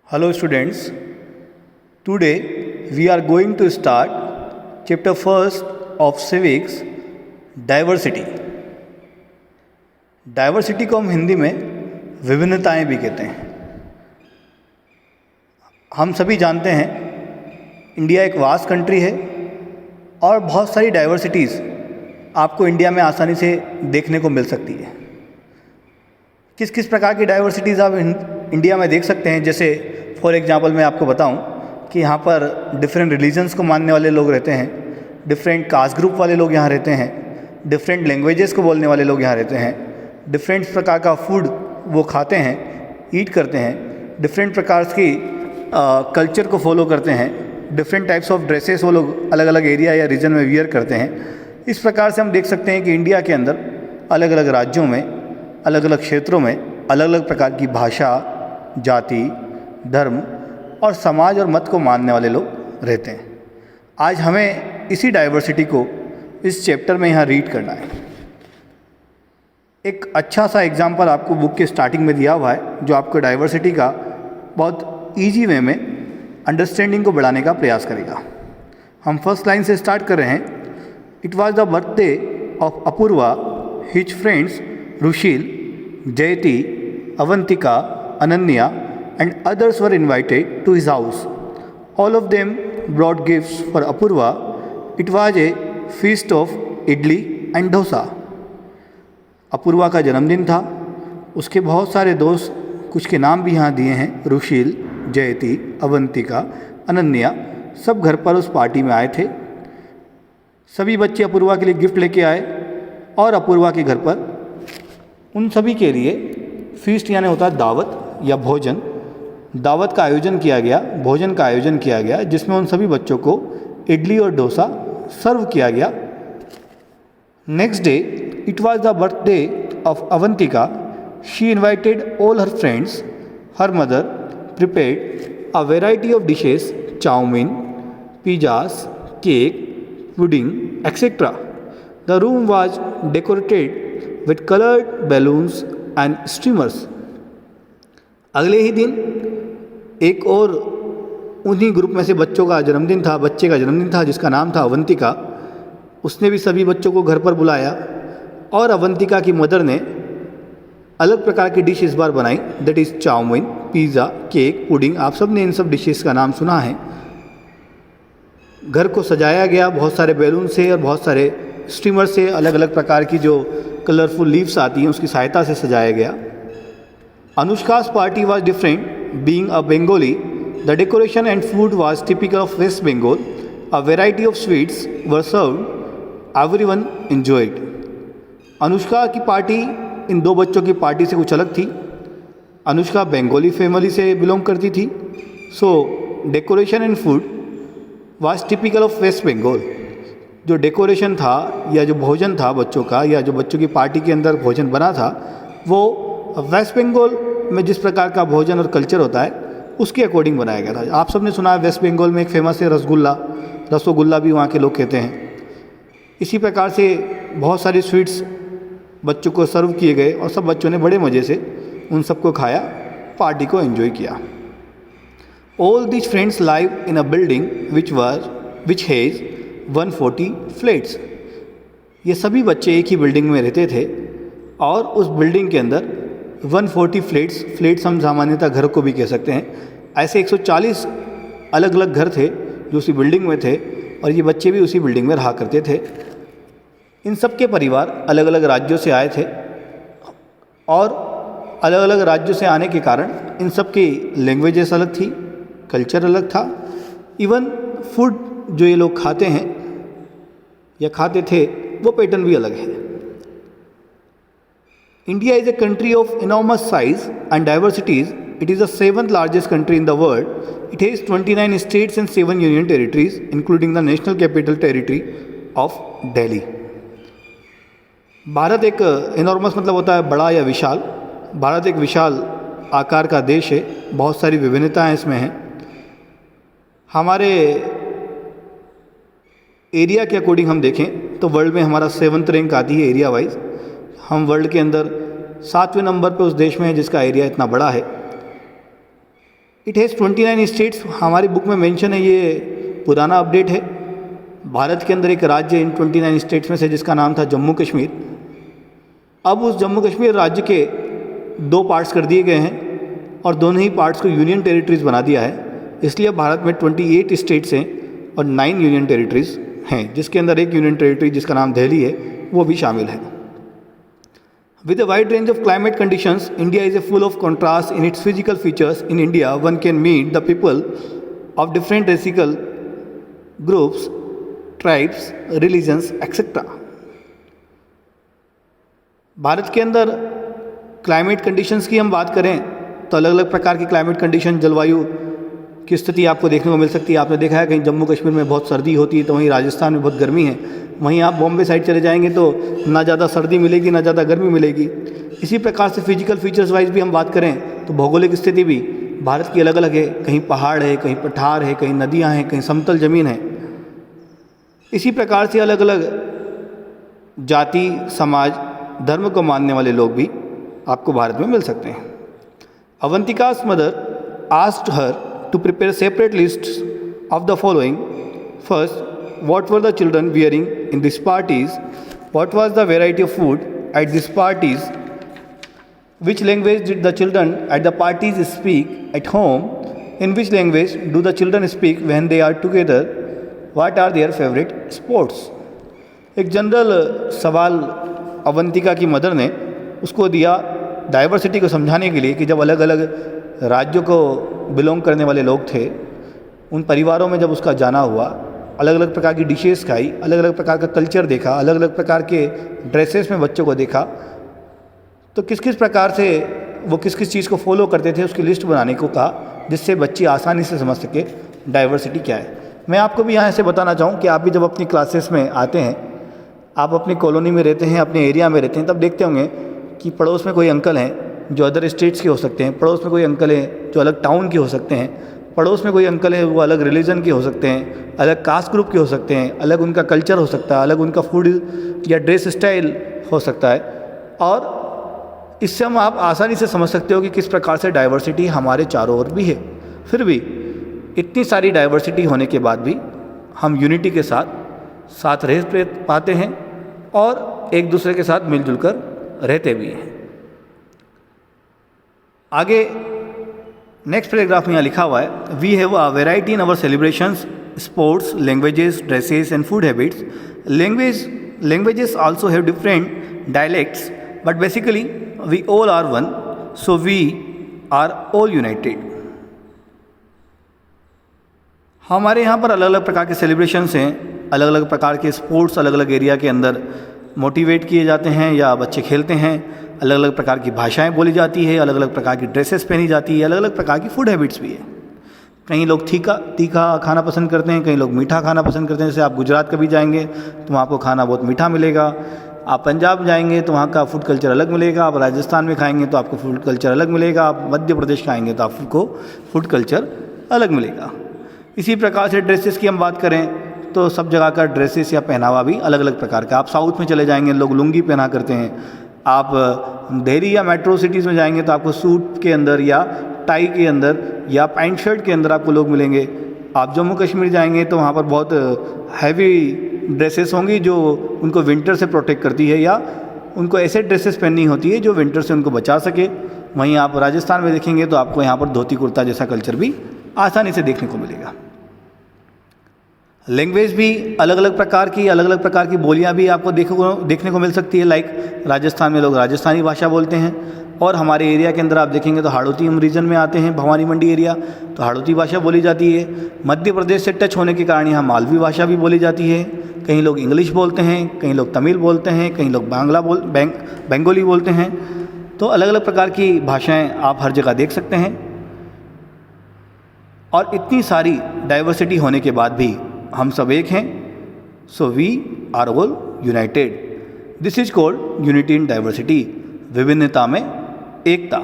Hello students, today we are going to start chapter first of civics, diversity. Diversity को हम हिंदी में विभिन्नताएं भी कहते हैं। हम सभी जानते हैं इंडिया एक वास्ट कंट्री है और बहुत सारी डाइवर्सिटीज़ आपको इंडिया में आसानी से देखने को मिल सकती है। किस किस प्रकार की डाइवर्सिटीज़ आप इंडिया में देख सकते हैं, जैसे फॉर एग्जांपल मैं आपको बताऊं कि यहाँ पर डिफरेंट रिलीजन्स को मानने वाले लोग रहते हैं, डिफरेंट कास्ट ग्रुप वाले लोग यहाँ रहते हैं, डिफरेंट लैंग्वेजेस को बोलने वाले लोग यहाँ रहते हैं, डिफरेंट प्रकार का फूड वो खाते हैं, ईट करते हैं, डिफरेंट प्रकार की कल्चर को फॉलो करते हैं, डिफरेंट टाइप्स ऑफ ड्रेसेस वो लोग अलग अलग एरिया या रीजन में वियर करते हैं। इस प्रकार से हम देख सकते हैं कि इंडिया के अंदर अलग अलग राज्यों में, अलग अलग क्षेत्रों में अलग अलग प्रकार की भाषा, जाति, धर्म और समाज और मत को मानने वाले लोग रहते हैं। आज हमें इसी डाइवर्सिटी को इस चैप्टर में यहाँ रीड करना है। एक अच्छा सा एग्जाम्पल आपको बुक के स्टार्टिंग में दिया हुआ है जो आपको डाइवर्सिटी का बहुत ईजी वे में अंडरस्टैंडिंग को बढ़ाने का प्रयास करेगा। हम फर्स्ट लाइन से स्टार्ट कर रहे हैं। It was the birthday of Apurva, his friends Rushil, Jayati, Avantika, Ananya and others were invited to his house. All of them brought gifts for Apurva. It was a feast of idli and dosa. Apoorva का जन्मदिन था। उसके बहुत सारे दोस्त, कुछ के नाम भी यहाँ दिए हैं, रुशील, जयति, अवंतिका, अनन्या, सब घर पर उस पार्टी में आए थे। सभी बच्चे अपूर्वा के लिए गिफ्ट लेके आए और अपूर्वा के घर पर उन सभी के लिए फीस्ट यानी होता है दावत या भोजन, दावत का आयोजन किया गया, भोजन का आयोजन किया गया, जिसमें उन सभी बच्चों को इडली और डोसा सर्व किया गया। Next day it was the birthday of Avantika. She invited all her friends. Her mother prepared a variety of dishes, chow mein, pizzas, cake, pudding etcetera. The room was decorated with coloured balloons and streamers. अगले ही दिन एक और उन्हीं group में से बच्चे का जन्मदिन था जिसका नाम था अवंतिका। उसने भी सभी बच्चों को घर पर बुलाया और अवंतिका की मदर ने अलग प्रकार की डिश इस बार बनाई, that is chow mein, pizza, cake, pudding. आप सब ने इन सब डिशेस का नाम सुना है। घर को सजाया गया बहुत सारे बैलून से और बहुत सारे स्टीमर से, अलग अलग प्रकार की जो कलरफुल लीव्स आती हैं उसकी सहायता से सजाया गया। Anushka's party was different. Being a Bengali, the decoration and food was typical of West Bengal. A variety of sweets were served. Everyone enjoyed. Anushka की पार्टी इन दो बच्चों की पार्टी से कुछ अलग थी। अनुष्का बंगाली फैमिली से बिलोंग करती थी, so decoration and food was typical of West Bengal. जो डेकोरेशन था या जो भोजन था बच्चों का, या जो बच्चों की पार्टी के अंदर भोजन बना था, वो वेस्ट बंगाल में जिस प्रकार का भोजन और कल्चर होता है उसके अकॉर्डिंग बनाया गया था। आप सबने सुना है वेस्ट बंगाल में एक फेमस है रसगुल्ला भी वहाँ के लोग कहते हैं। इसी प्रकार से बहुत सारी स्वीट्स बच्चों को सर्व किए गए और सब बच्चों ने बड़े मज़े से उन सबको खाया, पार्टी को एंजॉय किया। All this friends live in a building which has 140 flats. ये सभी बच्चे एक ही बिल्डिंग में रहते थे और उस बिल्डिंग के अंदर 140 फ्लैट्स हम सामान्यतः घर को भी कह सकते हैं, ऐसे 140 अलग अलग घर थे जो उसी बिल्डिंग में थे और ये बच्चे भी उसी बिल्डिंग में रहा करते थे। इन सब के परिवार अलग अलग राज्यों से आए थे और अलग अलग राज्यों से आने के कारण इन सब की लैंग्वेजेस अलग थी, कल्चर अलग था, इवन फूड जो ये लोग खाते हैं या खाते थे वो पैटर्न भी अलग है। India is a country of enormous size and diversities. It is the 7th largest country in the world. It has 29 states and 7 union territories, including the national capital territory of Delhi. Bharat एक enormous मतलब होता है बड़ा या विशाल। भारत एक विशाल आकार का देश है, बहुत सारी विभिन्नताएं इसमें हैं। हमारे एरिया के अकॉर्डिंग हम देखें तो वर्ल्ड में हमारा 7th रैंक आती है एरिया वाइज। हम वर्ल्ड के अंदर 7वें नंबर पे उस देश में है जिसका एरिया इतना बड़ा है। It has 29 states. हमारी बुक में मेंशन है, ये पुराना अपडेट है। भारत के अंदर एक राज्य इन 29 स्टेट्स में से जिसका नाम था जम्मू कश्मीर। अब उस जम्मू कश्मीर राज्य के 2 पार्ट्स कर दिए गए हैं और दोनों ही पार्ट्स को यूनियन टेरिटरीज़ बना दिया है। इसलिए भारत में 28 स्टेट्स हैं और 9 यूनियन टेरिटरीज़ हैं, जिसके अंदर एक यूनियन टेरिटरी जिसका नाम दिल्ली है वो भी शामिल है। With a wide range of climate conditions, India is full of contrast in its physical features. In India, one can meet the people of different racial groups, tribes, religions, etc. Bharat के अंदर climate conditions की हम बात करें तो अलग अलग प्रकार की क्लाइमेट कंडीशन, जलवायु की स्थिति आपको देखने को मिल सकती है। आपने देखा है कहीं जम्मू कश्मीर में बहुत सर्दी होती है तो वहीं राजस्थान में बहुत गर्मी है। वहीं आप बॉम्बे साइड चले जाएंगे तो ना ज़्यादा सर्दी मिलेगी ना ज़्यादा गर्मी मिलेगी। इसी प्रकार से फिजिकल फीचर्स वाइज भी हम बात करें तो भौगोलिक स्थिति भी भारत की अलग अलग है। कहीं पहाड़ है, कहीं पठार है, कहीं नदियाँ हैं, कहीं समतल ज़मीन है। इसी प्रकार से अलग अलग जाति, समाज, धर्म को मानने वाले लोग भी आपको भारत में मिल सकते हैं। अवंतिका's mother asked her to prepare separate lists of the following. First, what were the children wearing in these parties? What was the variety of food at these parties? Which language did the children at the parties speak at home? In which language do the children speak when they are together? What are their favorite sports? एक general सवाल अवंतिका की mother ने उसको दिया diversity को समझाने के लिए कि जब अलग अलग राज्यों को बिलोंग करने वाले लोग थे, उन परिवारों में जब उसका जाना हुआ, अलग अलग प्रकार की डिशेस खाई, अलग अलग प्रकार का कल्चर देखा, अलग अलग प्रकार के ड्रेसेस में बच्चों को देखा, तो किस किस प्रकार से वो किस किस चीज़ को फॉलो करते थे उसकी लिस्ट बनाने को कहा, जिससे बच्चे आसानी से समझ सके डाइवर्सिटी क्या है। मैं आपको भी यहाँ से बताना चाहूँ कि आप भी जब अपनी क्लासेस में आते हैं, आप अपनी कॉलोनी में रहते हैं, अपने एरिया में रहते हैं, तब देखते होंगे कि पड़ोस में कोई अंकल हैं जो अदर स्टेट्स के हो सकते हैं, पड़ोस में कोई अंकल हैं जो अलग टाउन के हो सकते हैं, पड़ोस में कोई अंकल है वो अलग रिलीजन के हो सकते हैं, अलग कास्ट ग्रुप के हो सकते हैं, अलग उनका कल्चर हो सकता है, अलग उनका फूड या ड्रेस स्टाइल हो सकता है। और इससे हम आप आसानी से समझ सकते हो कि किस प्रकार से डाइवर्सिटी हमारे चारों ओर भी है। फिर भी इतनी सारी डाइवर्सिटी होने के बाद भी हम यूनिटी के साथ रह पाते हैं और एक दूसरे के साथ मिलजुल कर रहते भी हैं। आगे नेक्स्ट पैराग्राफ में यहाँ लिखा हुआ है, we have a variety in our celebrations, sports, languages, dresses and food habits. Languages also have different dialects but basically we all are one, so we are all united. हमारे यहाँ पर अलग अलग प्रकार के सेलिब्रेशंस हैं, अलग अलग प्रकार के स्पोर्ट्स अलग अलग एरिया के अंदर मोटिवेट किए जाते हैं या बच्चे खेलते हैं, अलग अलग प्रकार की भाषाएं बोली जाती है, अलग अलग प्रकार की ड्रेसेस पहनी जाती है, अलग अलग प्रकार की फूड हैबिट्स भी है। कई लोग तीखा खाना पसंद करते हैं, कई लोग मीठा खाना पसंद करते हैं। जैसे आप गुजरात कभी जाएंगे तो वहाँ आपको खाना बहुत मीठा मिलेगा, आप पंजाब जाएंगे तो वहाँ का फूड कल्चर अलग मिलेगा, आप राजस्थान में खाएंगे तो आपको फूड कल्चर अलग मिलेगा, आप मध्य प्रदेश खाएंगे तो आपको फूड कल्चर अलग मिलेगा। इसी प्रकार से ड्रेसेस की हम बात करें तो सब जगह का ड्रेसेस या पहनावा भी अलग अलग प्रकार का। आप साउथ में चले जाएंगे लोग लुंगी पहना करते हैं, आप दिल्ली या मेट्रो सिटीज़ में जाएंगे तो आपको सूट के अंदर या टाई के अंदर या पैंट शर्ट के अंदर आपको लोग मिलेंगे। आप जम्मू कश्मीर जाएंगे तो वहाँ पर बहुत हैवी ड्रेसेस होंगी जो उनको विंटर से प्रोटेक्ट करती है या उनको ऐसे ड्रेसेस पहननी होती है जो विंटर से उनको बचा सके। वहीं आप राजस्थान में देखेंगे तो आपको यहाँ पर धोती कुर्ता जैसा कल्चर भी आसानी से देखने को मिलेगा। लैंग्वेज भी अलग अलग प्रकार की बोलियां भी आपको देखने को मिल सकती है। लाइक राजस्थान में लोग राजस्थानी भाषा बोलते हैं और हमारे एरिया के अंदर आप देखेंगे तो हाड़ौती हम रीजन में आते हैं, भवानी मंडी एरिया, तो हाड़ौती भाषा बोली जाती है। मध्य प्रदेश से टच होने के कारण यहाँ मालवी भाषा भी बोली जाती है। कहीं लोग इंग्लिश बोलते हैं, कहीं लोग तमिल बोलते हैं, कहीं लोग बंगाली बोलते हैं। तो अलग अलग प्रकार की भाषाएँ आप हर जगह देख सकते हैं। और इतनी सारी डाइवर्सिटी होने के बाद भी हम सब एक हैं, so we are all united. This is called unity in diversity, विभिन्नता में एकता।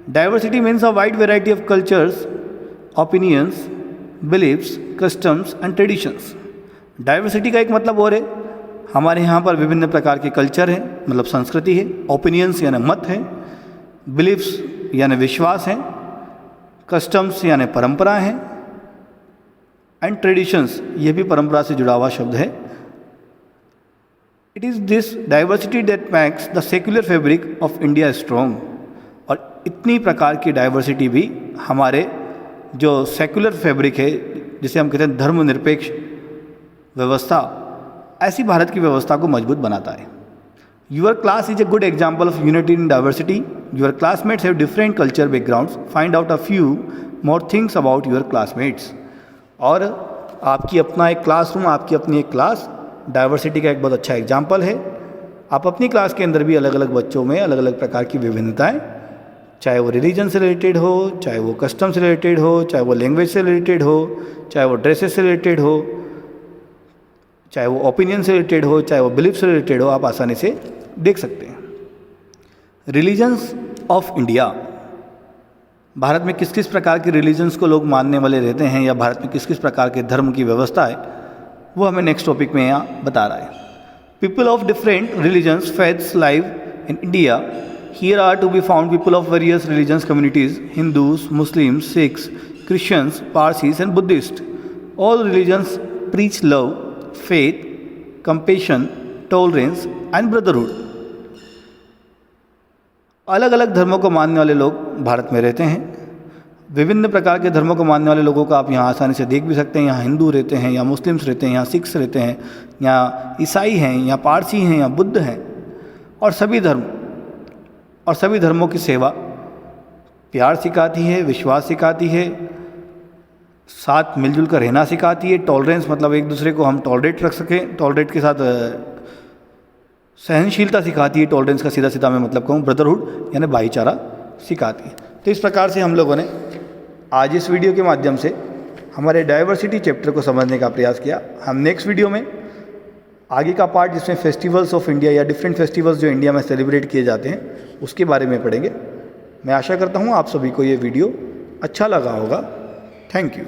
Diversity means a wide variety of cultures, opinions, beliefs, customs and traditions. Diversity का एक मतलब और है, हमारे यहाँ पर विभिन्न प्रकार के कल्चर हैं, मतलब संस्कृति है, ओपिनियंस यानी मत है, बिलीव्स यानी विश्वास हैं, कस्टम्स यानी परंपराएं हैं, एंड ट्रेडिशंस ये भी परंपरा से जुड़ा हुआ शब्द है। It is this diversity that makes the secular fabric of India strong. और इतनी प्रकार की डाइवर्सिटी भी हमारे जो सेक्युलर फैब्रिक है, जिसे हम कहते हैं धर्मनिरपेक्ष व्यवस्था, ऐसी भारत की व्यवस्था को मजबूत बनाता है। Your class is a good example of unity in diversity. Your classmates have different culture backgrounds. Find out a few more things about your classmates. और आपकी अपना एक क्लासरूम, आपकी अपनी एक क्लास डाइवर्सिटी का एक बहुत अच्छा एग्जाम्पल है। आप अपनी क्लास के अंदर भी अलग अलग बच्चों में अलग अलग प्रकार की विभिन्नताएं, चाहे वो रिलीजन से रिलेटेड हो, चाहे वो कस्टम से रिलेटेड हो, चाहे वो लैंग्वेज से रिलेटेड हो, चाहे वो ड्रेसेस से रिलेटेड हो, चाहे वो ओपिनियन से रिलेटेड हो, चाहे वो बिलीफ से रिलेटेड हो, आप आसानी से देख सकते हैं। रिलीजन्स ऑफ इंडिया, भारत में किस किस प्रकार के रिलीजन्स को लोग मानने वाले रहते हैं, या भारत में किस किस प्रकार के धर्म की व्यवस्था है, वो हमें नेक्स्ट टॉपिक में यहाँ बता रहा है। People of different religions faiths live in India. Here are to be found people of various religions communities, Hindus, Muslims, Sikhs, Christians, Parsis and Buddhist. All religions preach love, faith, compassion, tolerance and brotherhood। अलग अलग धर्मों को मानने वाले लोग भारत में रहते हैं। विभिन्न प्रकार के धर्मों को मानने वाले लोगों को आप यहाँ आसानी से देख भी सकते हैं। यहाँ हिंदू रहते हैं, यहाँ मुस्लिम्स रहते हैं, यहाँ सिख्स रहते हैं, यहाँ ईसाई हैं, यहाँ पारसी हैं, यहाँ बुद्ध हैं। और सभी धर्मों की सेवा प्यार सिखाती है, विश्वास सिखाती है, साथ मिलजुल कर रहना सिखाती है। टॉलरेंस मतलब एक दूसरे को हम टॉलरेट रख सकें, टॉलरेट के साथ सहनशीलता सिखाती है। टॉलरेंस का सीधा सीधा मैं मतलब कहूँ ब्रदरहुड यानी भाईचारा सिखाती है। तो इस प्रकार से हम लोगों ने आज इस वीडियो के माध्यम से हमारे डाइवर्सिटी चैप्टर को समझने का प्रयास किया। हम नेक्स्ट वीडियो में आगे का पार्ट, जिसमें फेस्टिवल्स ऑफ इंडिया या डिफरेंट फेस्टिवल्स जो इंडिया में सेलिब्रेट किए जाते हैं, उसके बारे में पढ़ेंगे। मैं आशा करता हूँ आप सभी को ये वीडियो अच्छा लगा होगा। Thank you.